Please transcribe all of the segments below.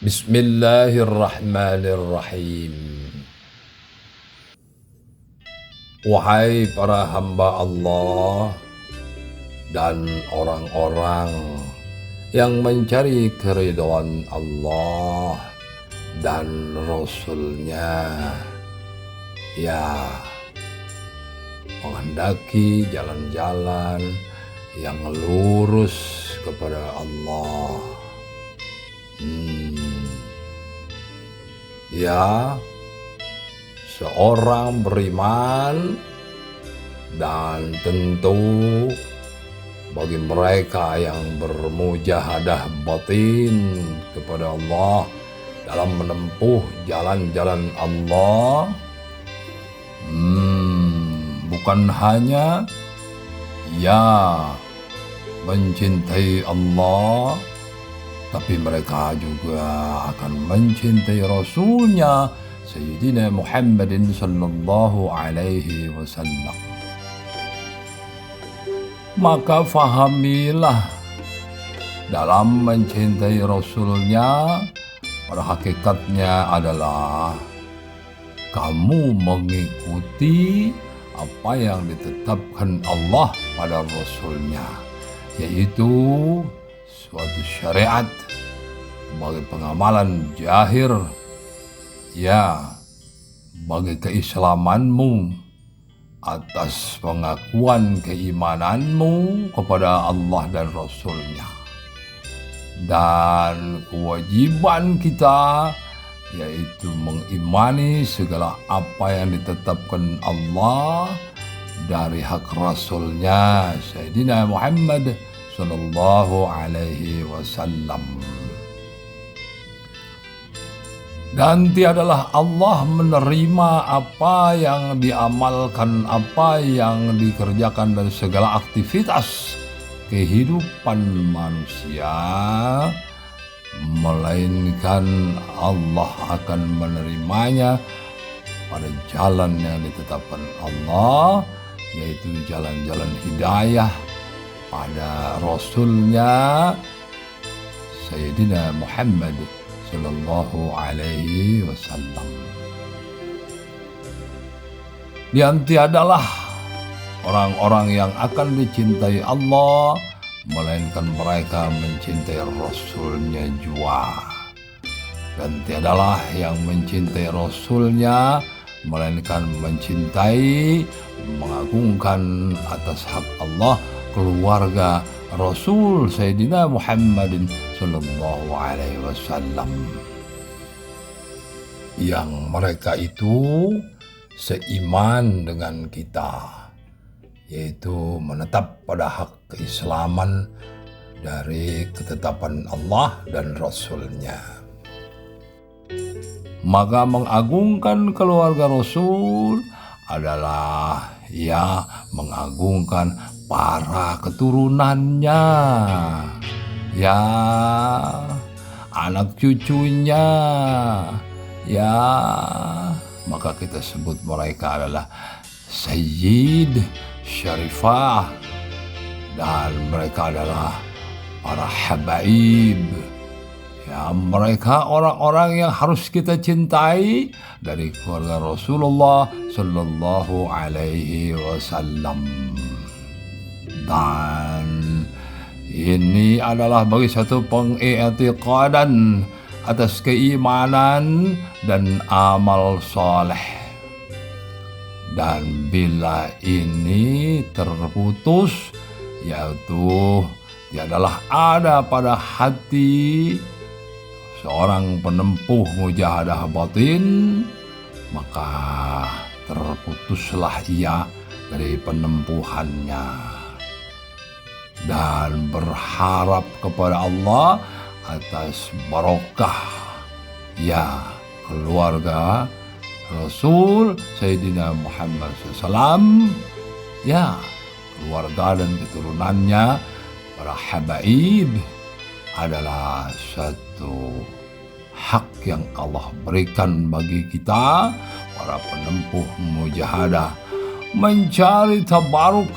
Bismillahirrahmanirrahim. Wahai para hamba Allah dan orang-orang yang mencari keridhaan Allah dan Rasul-Nya, ya, menghendaki jalan-jalan yang lurus kepada Allah. Ya, seorang beriman, dan tentu bagi mereka yang bermujahadah batin kepada Allah dalam menempuh jalan-jalan Allah, bukan hanya mencintai Allah, tapi mereka juga akan mencintai Rasulnya Sayyidina Muhammadin sallallahu alaihi wasallam. Maka fahamilah, dalam mencintai Rasulnya pada hakikatnya adalah kamu mengikuti apa yang ditetapkan Allah pada Rasulnya, yaitu suatu syariat bagi pengamalan jahir, ya, bagi keislamanmu atas pengakuan keimananmu kepada Allah dan Rasul-Nya. Dan kewajiban kita yaitu mengimani segala apa yang ditetapkan Allah dari hak Rasul-Nya Sayyidina Muhammad sallallahu alaihi wasallam. Dan tiadalah Allah menerima apa yang diamalkan, apa yang dikerjakan dari segala aktivitas kehidupan manusia, melainkan Allah akan menerimanya pada jalan yang ditetapkan Allah, yaitu jalan-jalan hidayah pada Rasulnya Sayyidina Muhammad sallallahu alaihi wasallam. Dan tiadalah orang-orang yang akan dicintai Allah melainkan mereka mencintai Rasulnya jua. Dan tiadalah yang mencintai Rasulnya melainkan mencintai, mengagungkan atas hak Allah keluarga Rasul Sayyidina Muhammadin sallallahu alaihi wasallam, yang mereka itu seiman dengan kita, yaitu menetap pada hak keislaman dari ketetapan Allah dan Rasul-Nya. Maka mengagungkan keluarga Rasul adalah mengagungkan para keturunannya, ya, anak cucunya, ya, maka kita sebut mereka adalah Sayyid, Syarifah, dan mereka adalah para habaib, ya, mereka orang-orang yang harus kita cintai dari keluarga Rasulullah sallallahu alaihi wasallam. Dan ini adalah bagi satu pengiktiqadan atas keimanan dan amal soleh. Dan bila ini terputus, yaitu tiadalah ada pada hati seorang penempuh mujahadah batin, maka terputuslah ia dari penempuhannya. Dan berharap kepada Allah atas barokah, ya, keluarga Rasul Sayyidina Muhammad SAW, ya, keluarga dan keturunannya, para habaib, adalah satu hak yang Allah berikan bagi kita, para penempuh mujahadah, mencari tabaruk,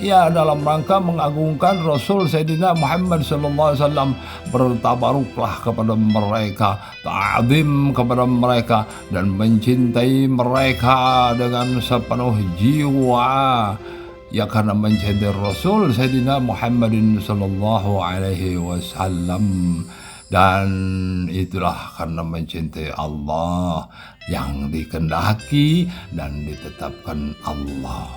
ya dalam rangka mengagungkan Rasul Sayyidina Muhammad SAW. Bertabaruklah kepada mereka, ta'zim kepada mereka, dan mencintai mereka dengan sepenuh jiwa. Ya karena mencintai Rasul Sayyidina Muhammadin Sallallahu Alaihi Wasallam. Dan itulah karena mencintai Allah yang dikehendaki dan ditetapkan Allah.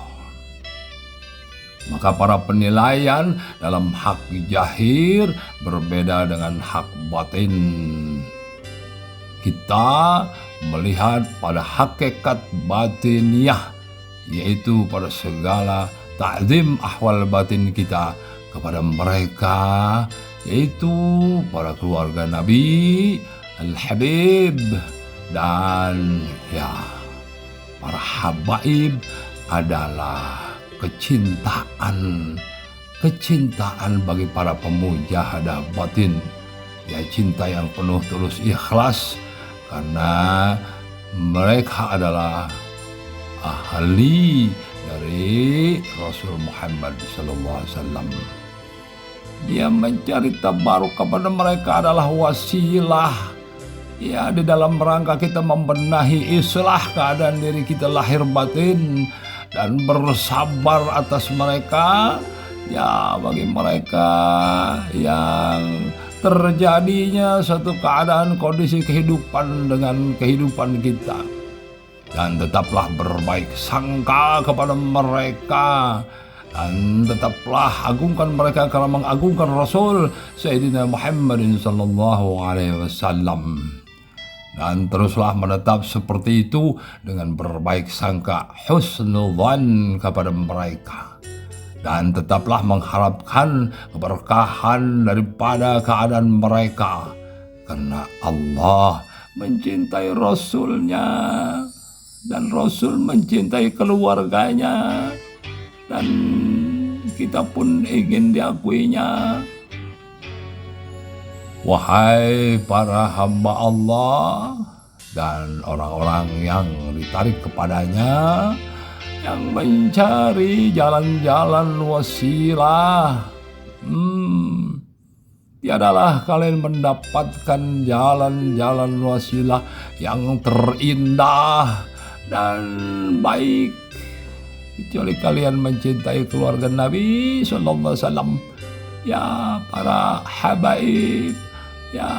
Maka para penilaian dalam hak zahir berbeda dengan hak batin. Kita melihat pada hakikat batiniah, yaitu pada segala ta'zim ahwal batin kita kepada mereka, yaitu para keluarga Nabi Al-Habib dan ya para habaib adalah kecintaan bagi para pemujahadah batin, ya cinta yang penuh tulus ikhlas karena mereka adalah ahli dari Rasul Muhammad SAW. Dia mencari tabaruk kepada mereka adalah wasilah, ya di dalam rangka kita membenahi islah keadaan diri kita lahir batin dan bersabar atas mereka, ya bagi mereka yang terjadinya satu keadaan kondisi kehidupan dengan kehidupan kita. Dan tetaplah berbaik sangka kepada mereka, dan tetaplah agungkan mereka karena mengagungkan Rasul Sayyidina Muhammadin Sallallahu Alaihi Wasallam. Dan teruslah menetap seperti itu dengan berbaik sangka, husnudzan kepada mereka. Dan tetaplah mengharapkan keberkahan daripada keadaan mereka, karena Allah mencintai Rasulnya dan Rasul mencintai keluarganya, dan kita pun ingin diakuinya. Wahai para hamba Allah dan orang-orang yang ditarik kepadanya, yang mencari jalan-jalan wasilah, tiadalah kalian mendapatkan jalan-jalan wasilah yang terindah dan baik kecuali kalian mencintai keluarga Nabi Sallallahu Alaihi Wasallam, ya para habaib, ya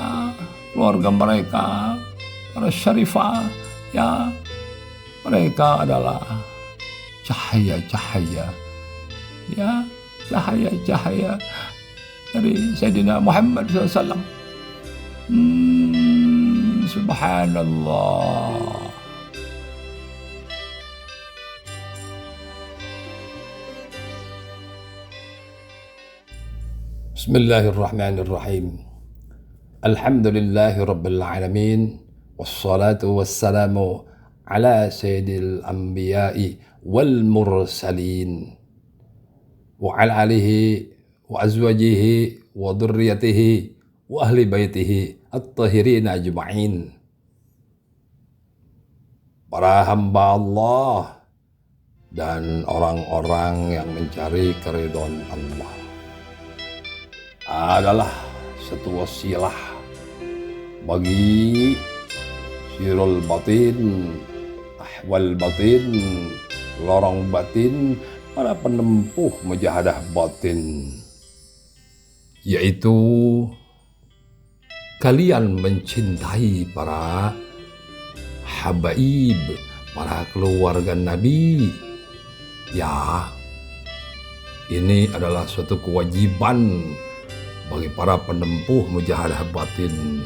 keluarga mereka, para syarifah, ya mereka adalah cahaya-cahaya, ya cahaya-cahaya dari Sayyidina Muhammad SAW. Subhanallah. Bismillahirrahmanirrahim. Alhamdulillahi Rabbil Alamin. Wassalatu wassalamu ala sayyidil anbiya'i wal mursalin. Wa ala alihi wa azwajihi wa dhurriyyatihi wa ahli baitihi at-tahirin ajma'in. Para hamba Allah dan orang-orang yang mencari keridhaan Allah adalah satu wasilah bagi sirul batin, ahwal batin, lorong batin, para penempuh mujahadah batin, yaitu kalian mencintai para habaib, para keluarga Nabi. Ya, ini adalah suatu kewajiban bagi para penempuh mujahadah batin.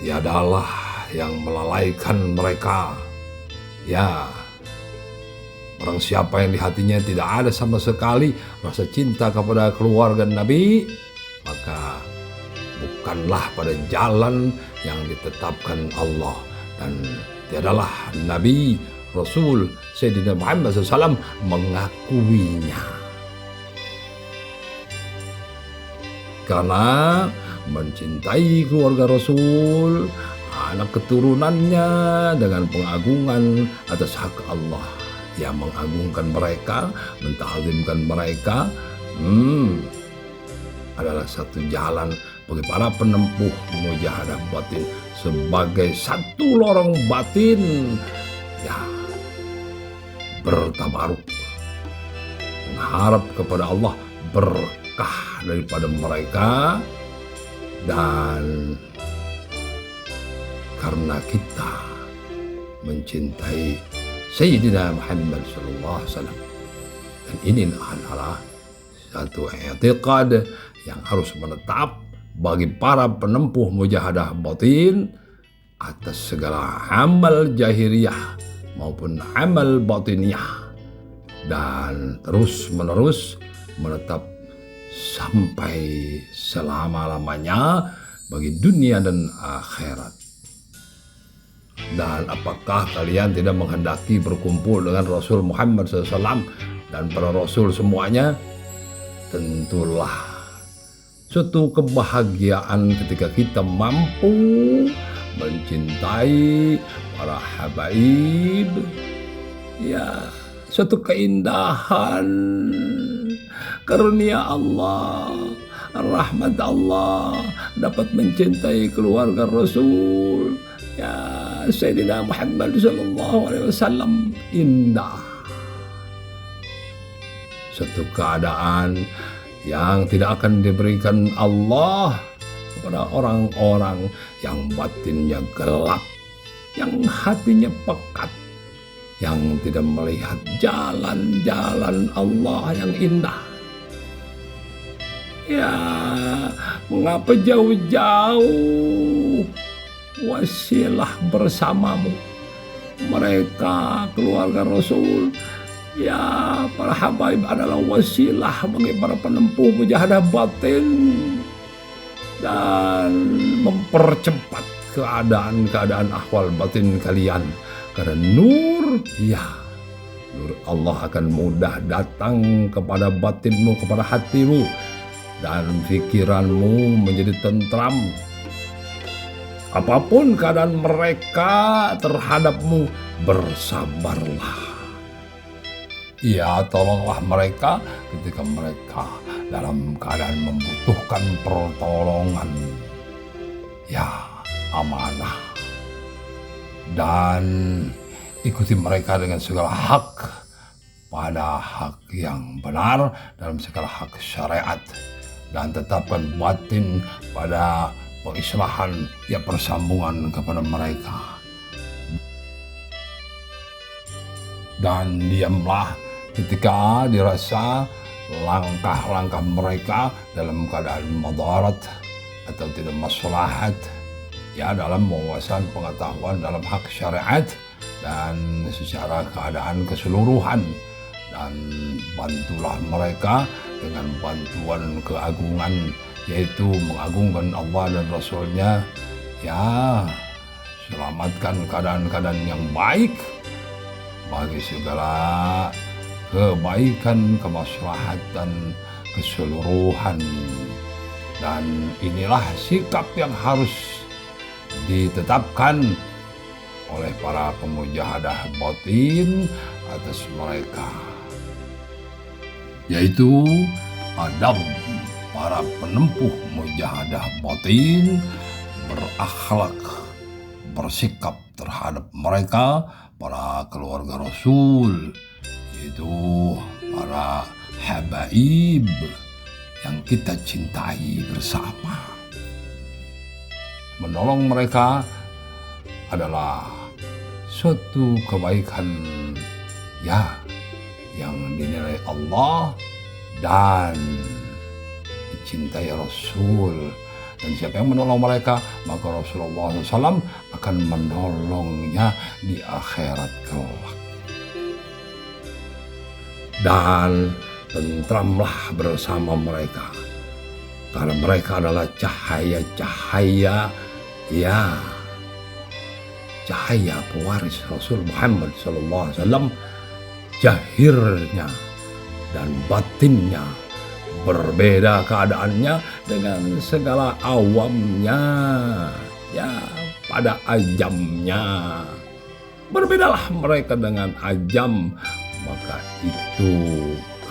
Tiadalah yang melalaikan mereka. Ya, barang siapa yang di hatinya tidak ada sama sekali rasa cinta kepada keluarga Nabi, maka bukanlah pada jalan yang ditetapkan Allah. Dan tiadalah Nabi Rasul Sayyidina Muhammad SAW mengakuinya. Karena mencintai keluarga Rasul, anak keturunannya dengan pengagungan atas hak Allah. ya mengagungkan mereka, menta'zimkan mereka, adalah satu jalan bagi para penempuh mujahadah batin sebagai satu lorong batin, ya bertabaruk, mengharap kepada Allah berkah daripada mereka. Dan karena kita mencintai Sayyidina Muhammad SAW, dan ini adalah satu i'tiqad yang harus menetap bagi para penempuh mujahadah batin atas segala amal jahiliyah maupun amal batiniyah, dan terus menerus menetap sampai selama-lamanya bagi dunia dan akhirat. Dan apakah kalian tidak menghendaki berkumpul dengan Rasul Muhammad SAW dan para Rasul semuanya? Tentulah suatu kebahagiaan ketika kita mampu mencintai para habaib, ya suatu keindahan karunia Allah, rahmat Allah, dapat mencintai keluarga Rasul, ya Sayyidina Muhammad SAW. Indah suatu keadaan yang tidak akan diberikan Allah kepada orang-orang yang batinnya gelap, yang hatinya pekat, yang tidak melihat jalan-jalan Allah yang indah. Ya, mengapa jauh-jauh wasilah bersamamu? Mereka keluarga Rasul, ya para habaib adalah wasilah bagi para penempuh mujahadah batin dan mempercepat keadaan ahwal batin kalian. Karena nur, ya nur Allah akan mudah datang kepada batinmu, kepada hatimu, dan pikiranmu menjadi tentram. Apapun keadaan mereka terhadapmu, bersabarlah. Ya, tolonglah mereka ketika mereka dalam keadaan membutuhkan pertolongan. Ya, amanah. Dan ikuti mereka dengan segala hak pada hak yang benar dalam segala hak syariat. Dan tetapkan batin pada pengislahan, ya persambungan kepada mereka. Dan diamlah ketika dirasa langkah-langkah mereka dalam keadaan madarat atau tidak maslahat, ya dalam wawasan pengetahuan dalam hak syariat dan secara keadaan keseluruhan. Dan bantulah mereka dengan bantuan keagungan, yaitu mengagungkan Allah dan Rasulnya. Ya, selamatkan keadaan-keadaan yang baik bagi segala kebaikan, kemaslahatan, keseluruhan. Dan inilah sikap yang harus ditetapkan oleh para pemujahadah batin atas mereka, yaitu adab para penempuh mujahadah batin, berakhlak, bersikap terhadap mereka, para keluarga Rasul, yaitu para habaib yang kita cintai bersama. Menolong mereka adalah suatu kebaikan, ya, yang dinilai Allah dan dicintai Rasul. Dan siapa yang menolong mereka, maka Rasulullah SAW akan menolongnya di akhirat kelak. Dan tentramlah bersama mereka, karena mereka adalah cahaya-cahaya, ya, cahaya pewaris Rasul Muhammad SAW. Jahirnya dan batinnya berbeda keadaannya dengan segala awamnya, ya, pada ajamnya. Berbedalah mereka dengan ajam maka itu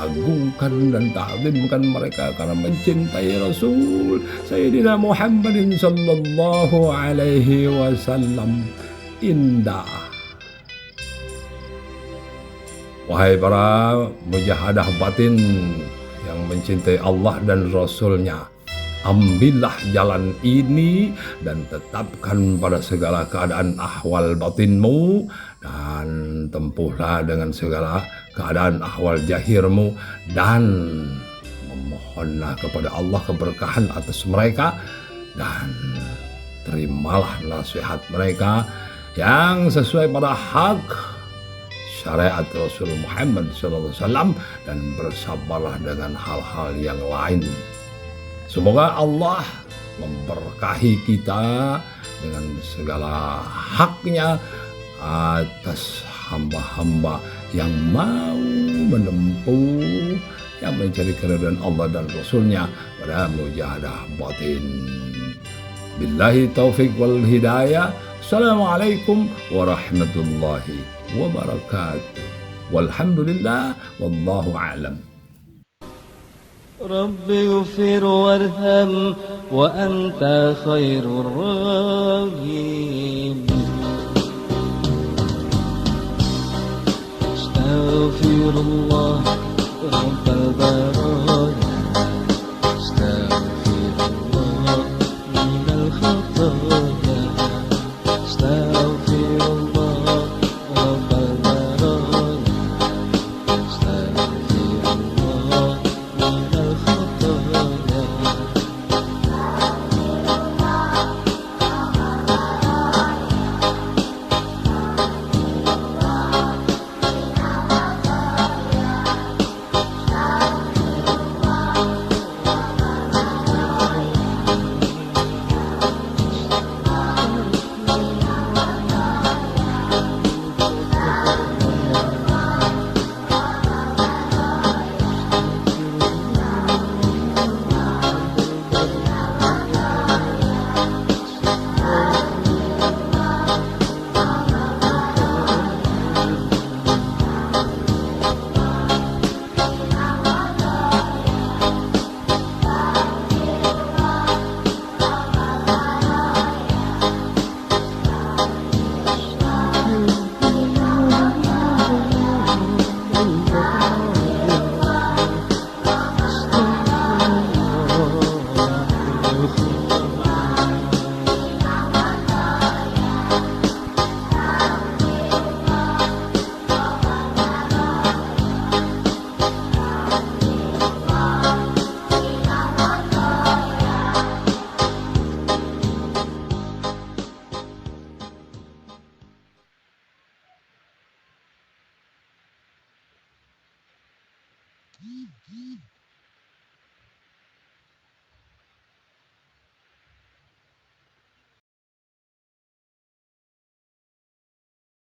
agungkan dan ta'zimkan mereka karena mencintai Rasul Sayyidina Muhammadin sallallahu alaihi wasallam. Indah. Wahai para mujahadah batin yang mencintai Allah dan Rasul-Nya, ambillah jalan ini dan tetapkan pada segala keadaan ahwal batinmu, dan tempuhlah dengan segala keadaan ahwal jahirmu, dan memohonlah kepada Allah keberkahan atas mereka, dan terimalah nasihat mereka yang sesuai pada hak syariat Rasul Muhammad SAW, dan bersabarlah dengan hal-hal yang lain. Semoga Allah memberkahi kita dengan segala haknya atas hamba-hamba yang mau menempuh, yang mencari keridhaan Allah dan Rasulnya pada mujahadah batin. Billahi taufiq wal hidayah. Assalamualaikum warahmatullahi wabarakatuh. Walhamdulillah wallahu a'lam. رب اغفر وارحم وأنت خير الراحمين. استغفر الله رب البرايا، استغفر الله من الخطايا، استغفر الله رب البرايا، استغفر الله من الخطايا.